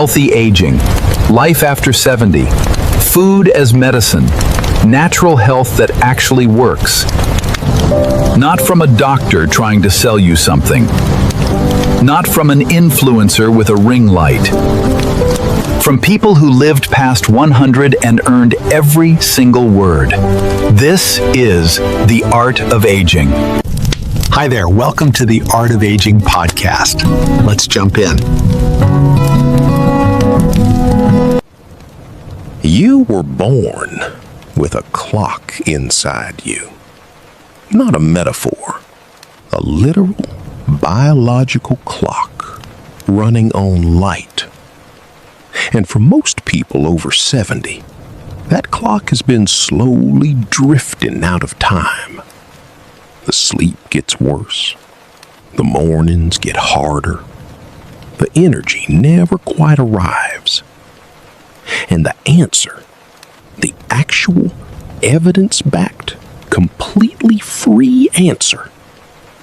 healthy aging, life after 70, food as medicine, natural health that actually works. Not from a doctor trying to sell you something. Not from an influencer with a ring light. From people who lived past 100 and earned every single word. This is The Art of Aging. Hi there, welcome to the Art of Aging podcast. Let's jump in. You were born with a clock inside you. Not a metaphor, a literal biological clock running on light. And for most people over 70, that clock has been slowly drifting out of time. The sleep gets worse. The mornings get harder. The energy never quite arrives. And the answer, the actual evidence-backed, completely free answer,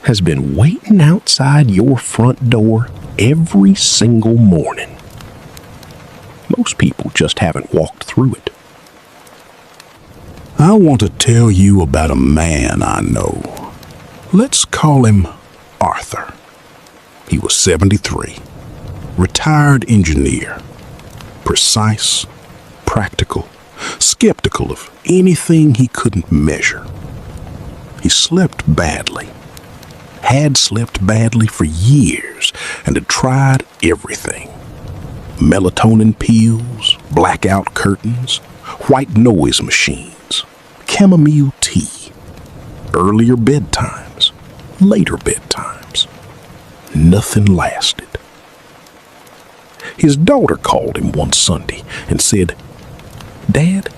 has been waiting outside your front door every single morning. Most people just haven't walked through it. I want to tell you about a man I know. Let's call him Arthur. He was 73, retired engineer, precise, practical, skeptical of anything he couldn't measure. He slept badly, had slept badly for years, and had tried everything. Melatonin pills, blackout curtains, white noise machines, chamomile tea, earlier bedtimes, later bedtimes. Nothing lasted. His daughter called him one Sunday and said, "Dad,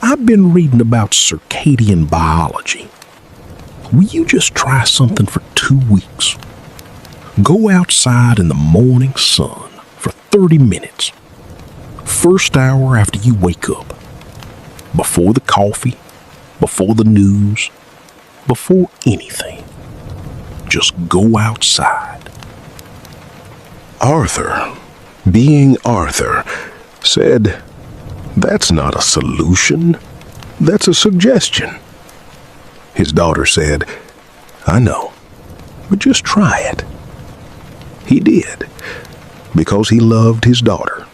I've been reading about circadian biology. Will you just try something for 2 weeks? Go outside in the morning sun for 30 minutes. First hour after you wake up. Before the coffee, before the news, before anything. Just go outside." Arthur, being Arthur, said, "That's not a solution. That's a suggestion." His daughter said, "I know, but just try it." He did, because he loved his daughter,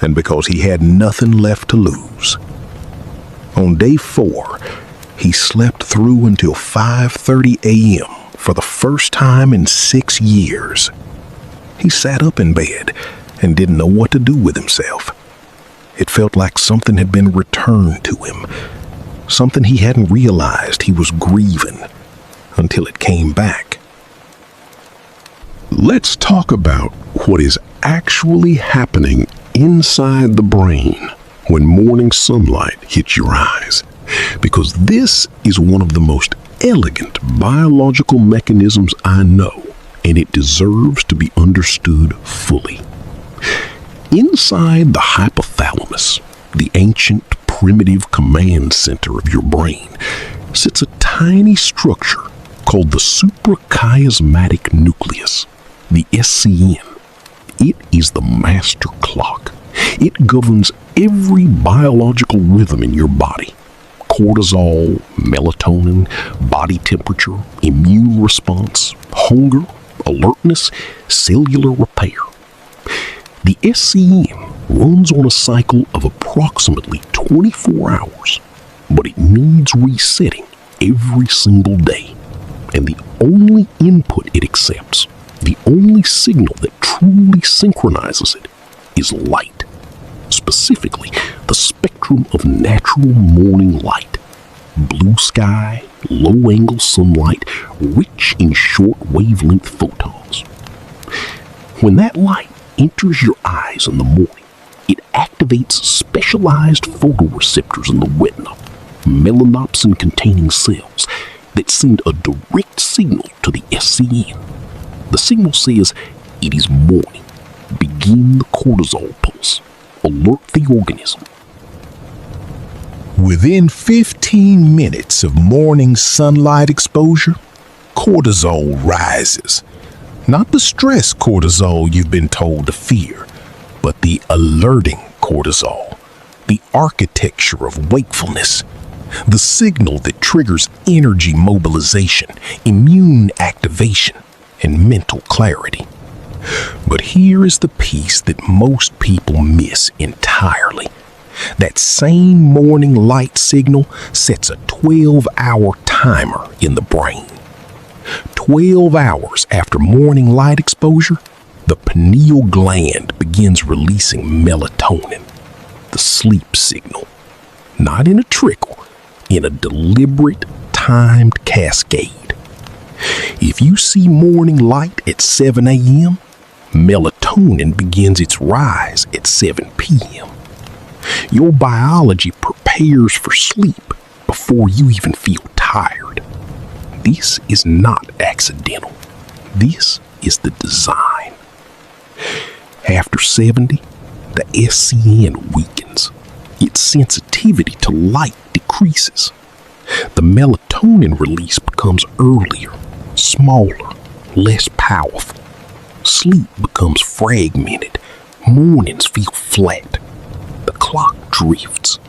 and because he had nothing left to lose. On day 4, he slept through until 5:30 a.m. for the first time in 6 years. He sat up in bed and didn't know what to do with himself. It felt like something had been returned to him, something he hadn't realized he was grieving until it came back. Let's talk about what is actually happening inside the brain when morning sunlight hits your eyes, because this is one of the most elegant biological mechanisms I know, and it deserves to be understood fully. Inside the hypothalamus, the ancient primitive command center of your brain, sits a tiny structure called the suprachiasmatic nucleus, the SCN. It is the master clock. It governs every biological rhythm in your body. Cortisol, melatonin, body temperature, immune response, hunger, alertness, cellular repair. The SCN runs on a cycle of approximately 24 hours, but it needs resetting every single day. And the only input it accepts, the only signal that truly synchronizes it, is light. Specifically, the spectrum of natural morning light. Blue sky, low-angle sunlight, rich in short wavelength photons. When that light enters your eyes in the morning, it activates specialized photoreceptors in the retina, melanopsin-containing cells, that send a direct signal to the SCN. The signal says, "It is morning. Begin the cortisol pulse. Alert the organism." Within 15 minutes of morning sunlight exposure, cortisol rises. Not the stress cortisol you've been told to fear, but the alerting cortisol, the architecture of wakefulness, the signal that triggers energy mobilization, immune activation, and mental clarity. But here is the piece that most people miss entirely. That same morning light signal sets a 12-hour timer in the brain. 12 hours after morning light exposure, the pineal gland begins releasing melatonin, the sleep signal. Not in a trickle, in a deliberate, timed cascade. If you see morning light at 7 a.m., melatonin begins its rise at 7 p.m. Your biology prepares for sleep before you even feel tired. This is not accidental. This is the design. After 70, the SCN weakens. Its sensitivity to light decreases. The melatonin release becomes earlier, smaller, less powerful. Sleep becomes fragmented. Mornings feel flat. The clock drifts.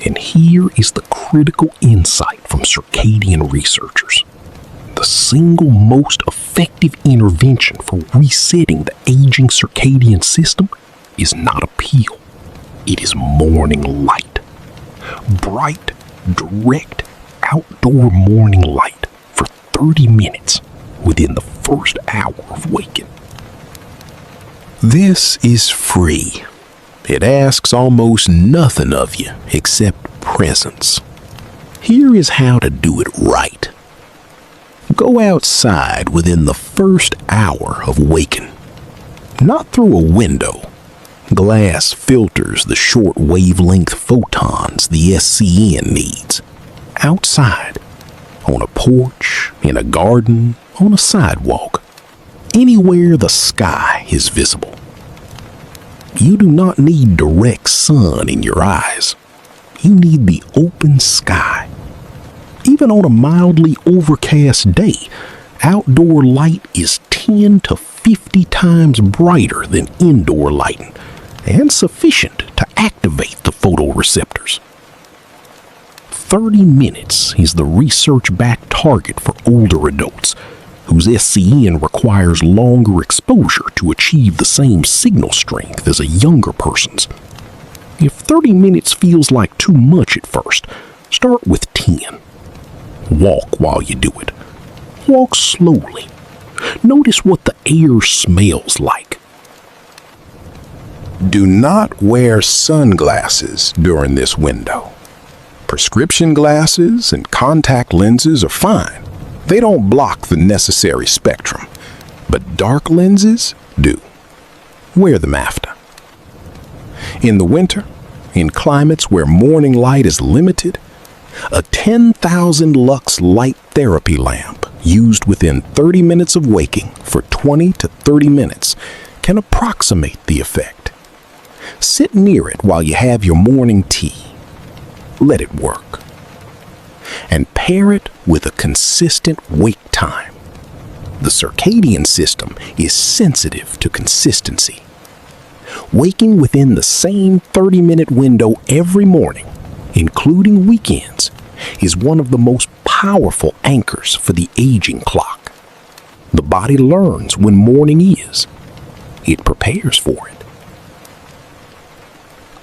And here is the critical insight from circadian researchers. The single most effective intervention for resetting the aging circadian system is not a pill. It is morning light. Bright, direct, outdoor morning light for 30 minutes within the first hour of waking. This is free. It asks almost nothing of you except presence. Here is how to do it right. Go outside within the first hour of waking. Not through a window. Glass filters the short wavelength photons the SCN needs. Outside. On a porch, in a garden, on a sidewalk. Anywhere the sky is visible. You do not need direct sun in your eyes. You need the open sky. Even on a mildly overcast day, outdoor light is 10 to 50 times brighter than indoor lighting, and sufficient to activate the photoreceptors. 30 minutes is the research-backed target for older adults, whose SCN requires longer exposure to achieve the same signal strength as a younger person's. If 30 minutes feels like too much at first, start with 10. Walk while you do it. Walk slowly. Notice what the air smells like. Do not wear sunglasses during this window. Prescription glasses and contact lenses are fine. They don't block the necessary spectrum, but dark lenses do. Wear them after. In the winter, in climates where morning light is limited, a 10,000 lux light therapy lamp used within 30 minutes of waking for 20 to 30 minutes can approximate the effect. Sit near it while you have your morning tea. Let it work. And pair it with a consistent wake time. The circadian system is sensitive to consistency. Waking within the same 30-minute window every morning, including weekends, is one of the most powerful anchors for the aging clock. The body learns when morning is. It prepares for it.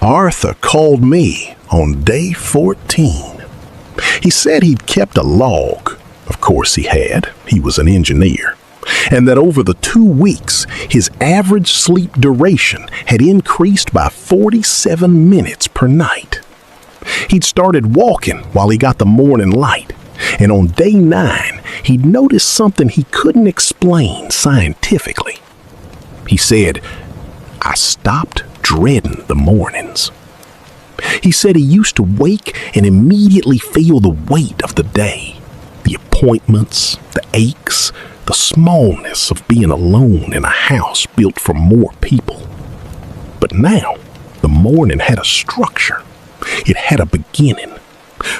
Arthur called me on day 14. He said he'd kept a log. Of course he had. He was an engineer. And that over the 2 weeks, his average sleep duration had increased by 47 minutes per night. He'd started walking while he got the morning light. And on day 9, he'd noticed something he couldn't explain scientifically. He said, "I stopped dreading the mornings." He said he used to wake and immediately feel the weight of the day, the appointments, the aches, the smallness of being alone in a house built for more people. But now, the morning had a structure. It had a beginning.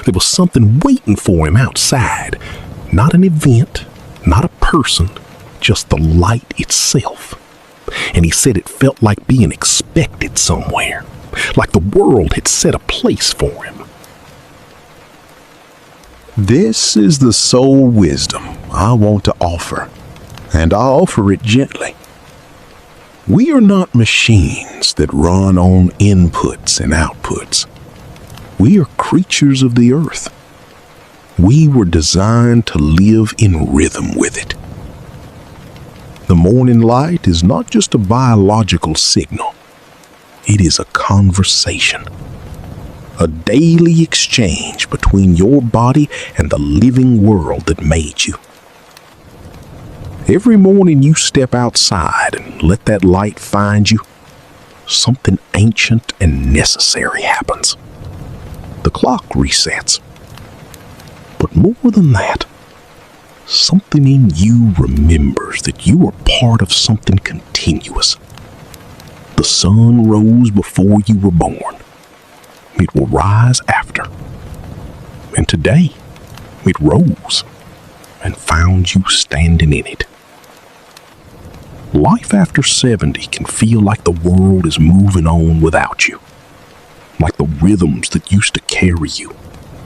There was something waiting for him outside. Not an event, not a person, just the light itself. and he said it felt like being expected somewhere, like the world had set a place for him. This is the sole wisdom I want to offer, and I offer it gently. We are not machines that run on inputs and outputs. We are creatures of the earth. We were designed to live in rhythm with it. The morning light is not just a biological signal. It is a conversation. A daily exchange between your body and the living world that made you. Every morning you step outside and let that light find you, something ancient and necessary happens. The clock resets. But more than that, something in you remembers that you are part of something continuous. The sun rose before you were born. It will rise after. And today, it rose and found you standing in it. Life after 70 can feel like the world is moving on without you. Like the rhythms that used to carry you.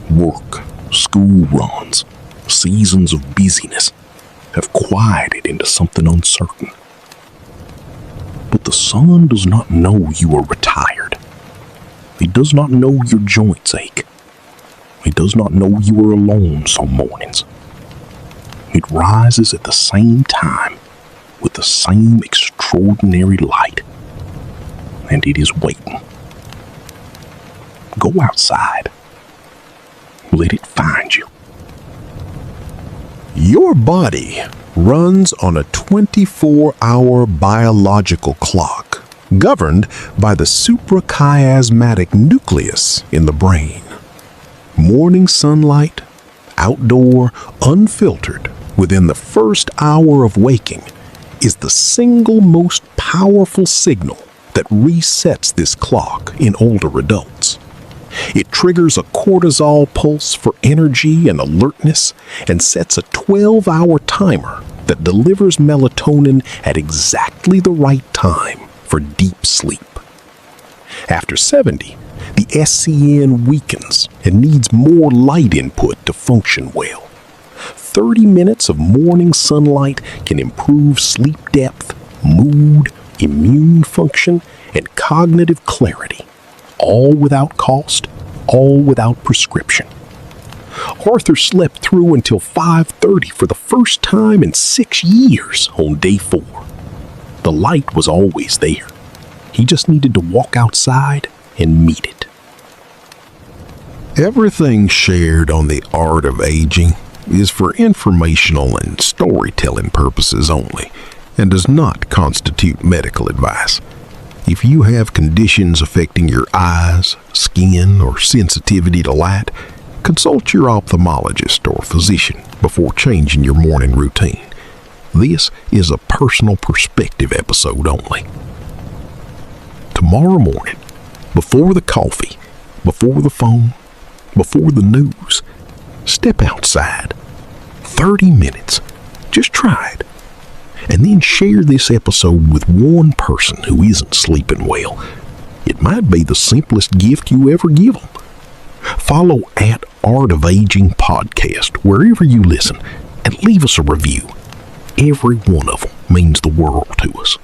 Work, school runs, seasons of busyness have quieted into something uncertain. But the sun does not know you are retired. It does not know your joints ache. It does not know you are alone some mornings. It rises at the same time with the same extraordinary light. And it is waiting. Go outside. Let it find you. Your body runs on a 24-hour biological clock governed by the suprachiasmatic nucleus in the brain. Morning sunlight, outdoor, unfiltered, within the first hour of waking, is the single most powerful signal that resets this clock in older adults. It triggers a cortisol pulse for energy and alertness and sets a 12-hour timer that delivers melatonin at exactly the right time for deep sleep. After 70, the SCN weakens and needs more light input to function well. 30 minutes of morning sunlight can improve sleep depth, mood, immune function, and cognitive clarity, all without cost, all without prescription. Arthur slept through until 5:30 for the first time in 6 years on day 4. The light was always there. He just needed to walk outside and meet it. Everything shared on the art of aging is for informational and storytelling purposes only, and does not constitute medical advice. If you have conditions affecting your eyes, skin, or sensitivity to light, consult your ophthalmologist or physician before changing your morning routine. This is a personal perspective episode only. Tomorrow morning, before the coffee, before the phone, before the news, step outside. 30 minutes. Just try it. And then share this episode with one person who isn't sleeping well. It might be the simplest gift you ever give them. Follow at Art of Aging Podcast wherever you listen and leave us a review. Every one of them means the world to us.